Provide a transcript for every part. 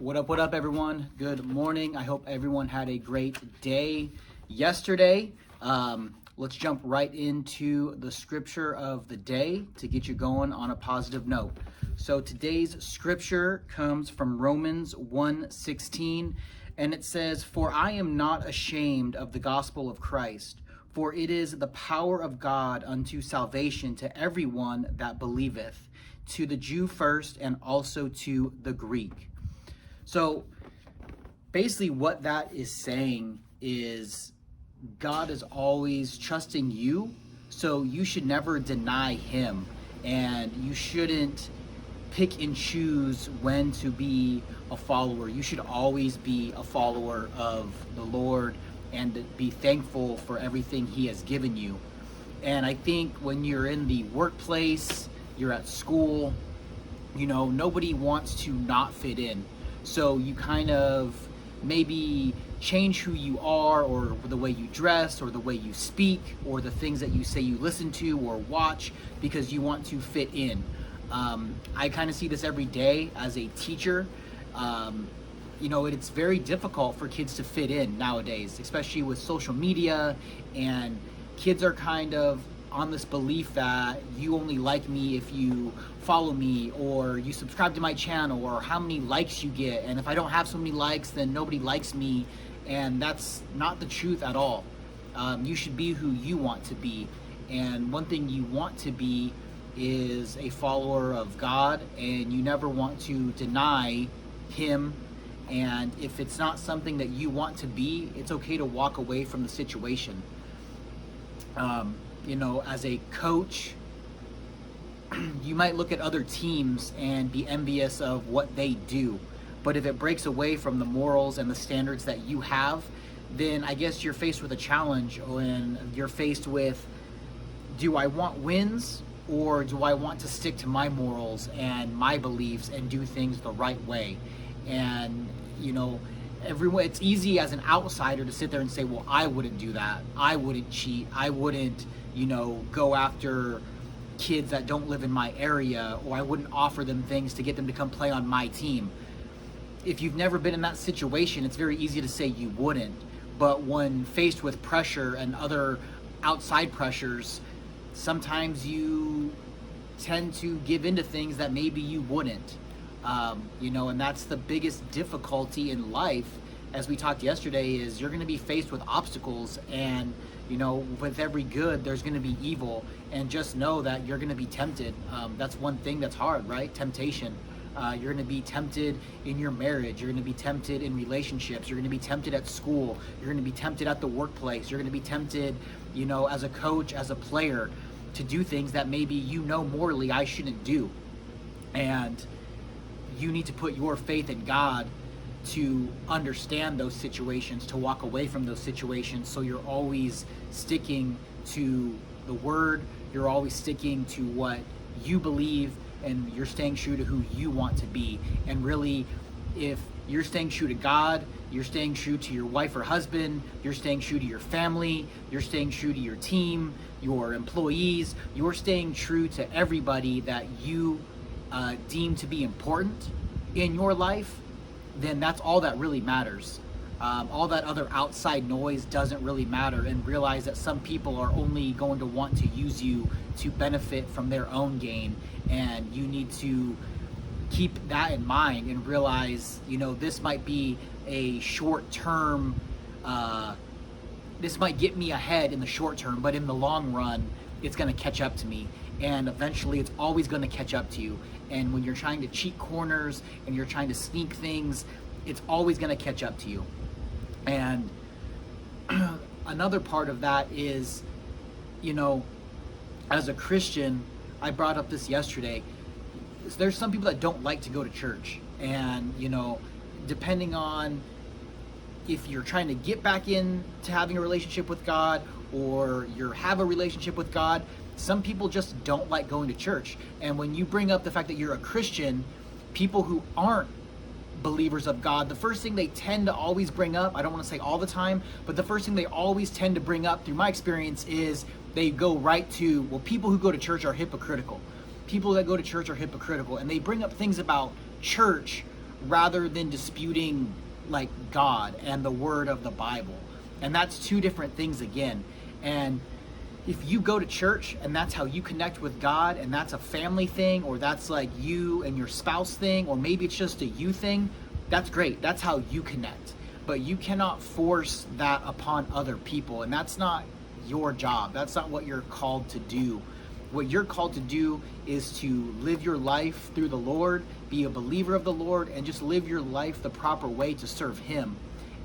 What up, everyone? Good morning. I hope everyone had a great day yesterday. Let's jump right into the scripture of the day to get you going on a positive note. So today's scripture comes from Romans 1:16, and it says, "For I am not ashamed of the gospel of Christ, for it is the power of God unto salvation to everyone that believeth, to the Jew first and also to the Greek." So basically what that is saying is God is always trusting you, so you should never deny him, and you shouldn't pick and choose when to be a follower. You should always be a follower of the Lord and be thankful for everything he has given you. And I think when you're in the workplace, you're at school, nobody wants to not fit in. So you kind of maybe change who you are, or the way you dress, or the way you speak, or the things that you say you listen to or watch, because you want to fit in. I kind of see this every day as a teacher. It's very difficult for kids to fit in nowadays, especially with social media, and kids are kind of on this belief that you only like me if you follow me, or you subscribe to my channel, or how many likes you get, and if I don't have so many likes, then nobody likes me. And that's not the truth at all. You should be who you want to be, and one thing you want to be is a follower of God, and you never want to deny him. And if it's not something that you want to be, it's okay to walk away from the situation. As a coach, you might look at other teams and be envious of what they do. But if it breaks away from the morals and the standards that you have, then I guess you're faced with a challenge, and you're faced with, do I want wins, or do I want to stick to my morals and my beliefs and do things the right way? And, everyone, it's easy as an outsider to sit there and say, well, I wouldn't do that. I wouldn't cheat. I wouldn't, go after kids that don't live in my area, or I wouldn't offer them things to get them to come play on my team. If you've never been in that situation, it's very easy to say you wouldn't. But when faced with pressure and other outside pressures, sometimes you tend to give into things that maybe you wouldn't. And that's the biggest difficulty in life, as we talked yesterday, is you're going to be faced with obstacles, and with every good there's going to be evil, and just know that you're going to be tempted. That's one thing that's hard, right? Temptation. You're going to be tempted in your marriage, you're going to be tempted in relationships, you're going to be tempted at school, you're going to be tempted at the workplace, you're going to be tempted, as a coach, as a player, to do things that maybe morally I shouldn't do. And you need to put your faith in God to understand those situations, to walk away from those situations, so you're always sticking to the word, you're always sticking to what you believe, and you're staying true to who you want to be. And really, if you're staying true to God, you're staying true to your wife or husband, you're staying true to your family, you're staying true to your team, your employees, you're staying true to everybody that you deem to be important in your life, then that's all that really matters. All that other outside noise doesn't really matter. And realize that some people are only going to want to use you to benefit from their own gain, and you need to keep that in mind and realize, this might be a short term, this might get me ahead in the short term, but in the long run, it's going to catch up to me, and eventually it's always going to catch up to you. And when you're trying to cheat corners and you're trying to sneak things, it's always going to catch up to you. And another part of that is, as a Christian, I brought up this yesterday, there's some people that don't like to go to church. And, depending on if you're trying to get back into having a relationship with God, or you have a relationship with God, some people just don't like going to church. And when you bring up the fact that you're a Christian, people who aren't believers of God, the first thing they tend to always bring up, I don't want to say all the time, but the first thing they always tend to bring up, through my experience, is they go right to, well, people who go to church are hypocritical. People that go to church are hypocritical. And they bring up things about church rather than disputing like God and the word of the Bible. And that's two different things again. And if you go to church and that's how you connect with God, and that's a family thing, or that's like you and your spouse thing, or maybe it's just a you thing, that's great. That's how you connect. But you cannot force that upon other people, and that's not your job. That's not what you're called to do. What you're called to do is to live your life through the Lord, be a believer of the Lord, and just live your life the proper way to serve Him.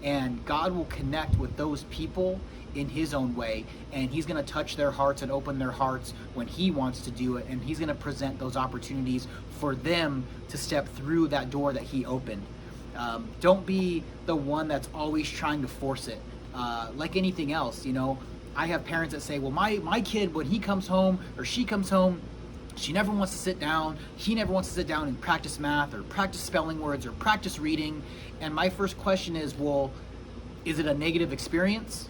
And God will connect with those people in His own way, and He's going to touch their hearts and open their hearts when He wants to do it, and He's going to present those opportunities for them to step through that door that He opened. Don't be the one that's always trying to force it. Like anything else, I have parents that say, well, my kid, when he comes home or she comes home, she never wants to sit down. He never wants to sit down and practice math or practice spelling words or practice reading. And my first question is, well, is it a negative experience?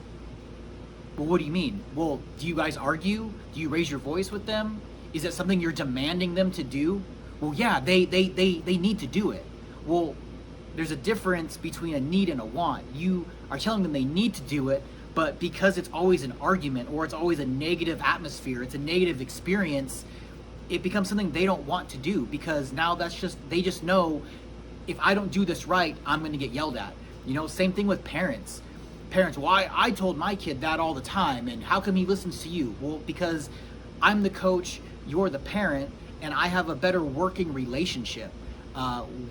Well, what do you mean? Well, do you guys argue? Do you raise your voice with them? Is it something you're demanding them to do? Well, yeah, they need to do it. Well, there's a difference between a need and a want. You are telling them they need to do it, but because it's always an argument or it's always a negative atmosphere, it's a negative experience, it becomes something they don't want to do, because now they just know, if I don't do this right, I'm going to get yelled at. Same thing with parents. Why I told my kid that all the time, and how come he listens to you? Well, because I'm the coach, you're the parent, and I have a better working relationship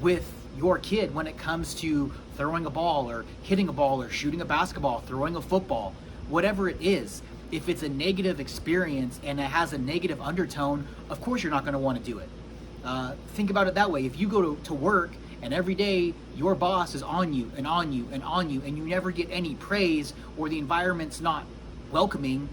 with your kid when it comes to throwing a ball or hitting a ball or shooting a basketball, throwing a football, whatever it is. If it's a negative experience and it has a negative undertone, of course you're not going to want to do it. Think about it that way. If you go to work and every day your boss is on you and on you and on you, and you never get any praise, or the environment's not welcoming,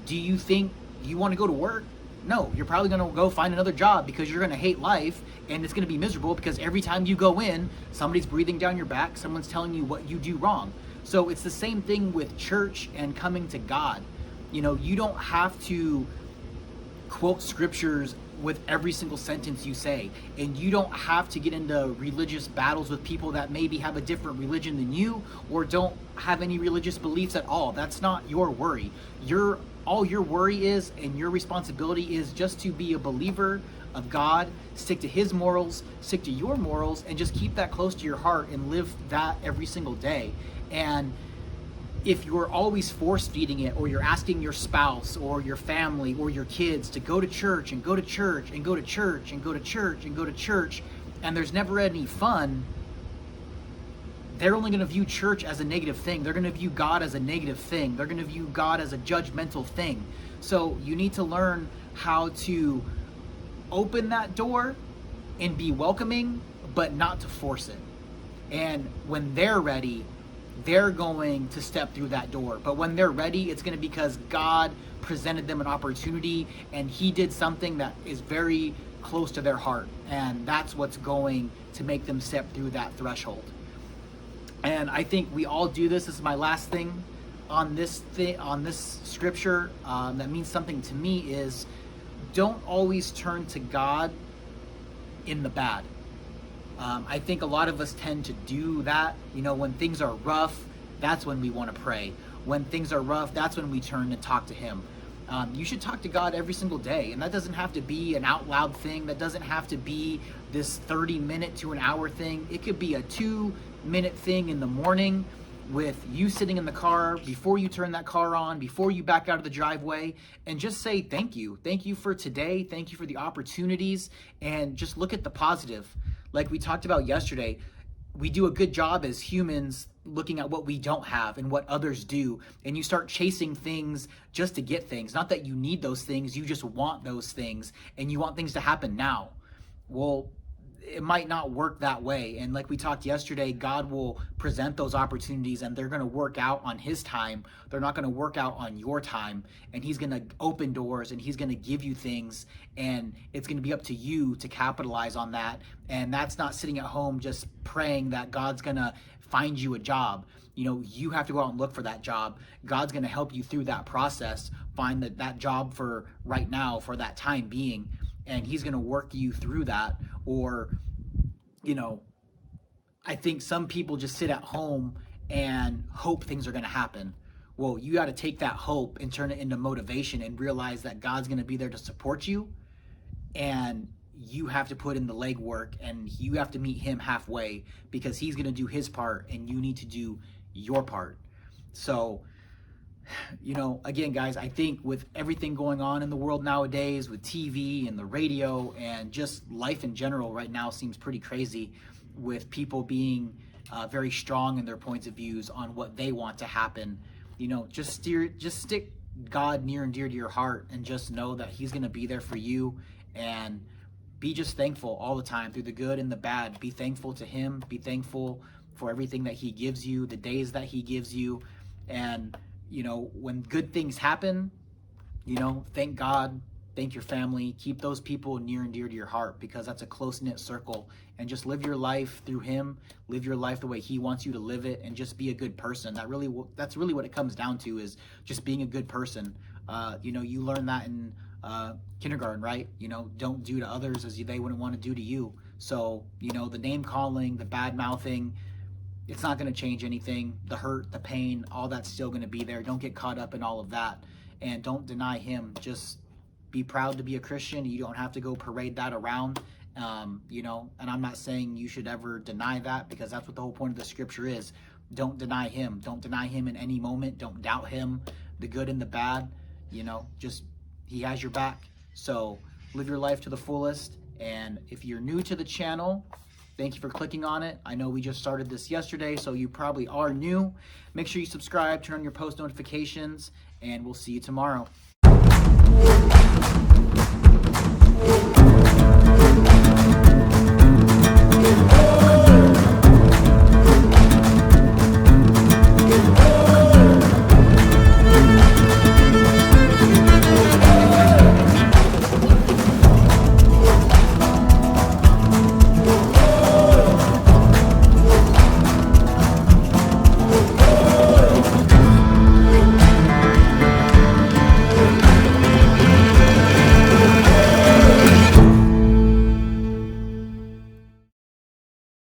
do you think you want to go to work? No, you're probably going to go find another job, because you're going to hate life, and it's going to be miserable, because every time you go in, somebody's breathing down your back, someone's telling you what you do wrong. So it's the same thing with church and coming to God. You don't have to quote scriptures with every single sentence you say, and you don't have to get into religious battles with people that maybe have a different religion than you, or don't have any religious beliefs at all. That's not your worry. All your worry is, and your responsibility is, just to be a believer of God, stick to His morals, stick to your morals, and just keep that close to your heart and live that every single day. And if you're always force feeding it, or you're asking your spouse or your family or your kids to go to church and go to church and go to church and go to church and go to church, and there's never any fun, they're only going to view church as a negative thing. They're going to view God as a negative thing. They're going to view God as a judgmental thing. So you need to learn how to open that door and be welcoming, but not to force it. And when they're ready, they're going to step through that door. But when they're ready, it's going to be because God presented them an opportunity, and He did something that is very close to their heart. And that's what's going to make them step through that threshold. And I think we all do this. This is my last thing on this scripture that means something to me, is don't always turn to God in the bad. I think a lot of us tend to do that. When things are rough, that's when we want to pray. When things are rough, that's when we turn to talk to Him. You should talk to God every single day, and that doesn't have to be an out loud thing. That doesn't have to be this 30-minute to an hour thing. It could be a 2-minute thing in the morning, with you sitting in the car, before you turn that car on, before you back out of the driveway, and just say thank you. Thank you for today. Thank you for the opportunities, and just look at the positive. Like we talked about yesterday, we do a good job as humans looking at what we don't have and what others do, and you start chasing things just to get things. Not that you need those things, you just want those things, and you want things to happen now. Well, it might not work that way. And like we talked yesterday, God will present those opportunities, and they're going to work out on His time. They're not going to work out on your time. And He's going to open doors, and He's going to give you things, and it's going to be up to you to capitalize on that. And that's not sitting at home just praying that God's going to find you a job. You have to go out and look for that job. God's going to help you through that process, find that job for right now, for that time being, and He's going to work you through that. Or I think some people just sit at home and hope things are going to happen. Well, you got to take that hope and turn it into motivation and realize that God's going to be there to support you, and you have to put in the legwork and you have to meet him halfway, because he's going to do his part and you need to do your part. So, again, guys, I think with everything going on in the world nowadays, with TV and the radio and just life in general right now seems pretty crazy, with people being very strong in their points of views on what they want to happen. Just stick God near and dear to your heart, and just know that he's going to be there for you, and be just thankful all the time through the good and the bad. Be thankful to him. Be thankful for everything that he gives you, the days that he gives you. And, when good things happen, thank God, thank your family, keep those people near and dear to your heart, because that's a close-knit circle. And just live your life through him, live your life the way he wants you to live it, and just be a good person. That's really what it comes down to, is just being a good person. You learn that in kindergarten, right? Don't do to others as they wouldn't want to do to you. So, the name calling, the bad mouthing, it's not going to change anything. The hurt, the pain, all that's still going to be there. Don't get caught up in all of that, and don't deny him. Just be proud to be a Christian. You don't have to go parade that around, and I'm not saying you should ever deny that, because that's what the whole point of the scripture is. Don't deny him. Don't deny him in any moment. Don't doubt him, the good and the bad. Just he has your back. So live your life to the fullest. And if you're new to the channel, thank you for clicking on it. I know we just started this yesterday, so you probably are new. Make sure you subscribe, turn on your post notifications, and we'll see you tomorrow.